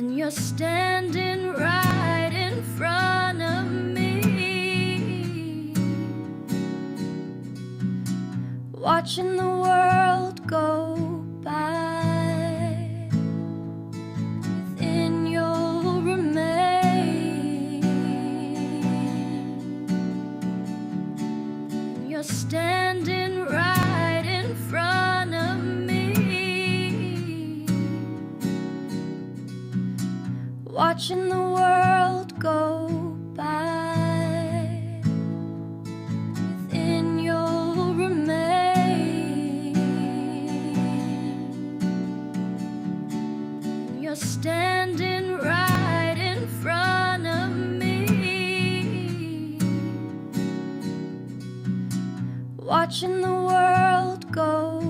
and you're standing right in front of me, watching the world go by. Within you'll remain. You're standing right in front of me, watching the world go by. Within you'll remain. You're standing right in front of me, watching the world go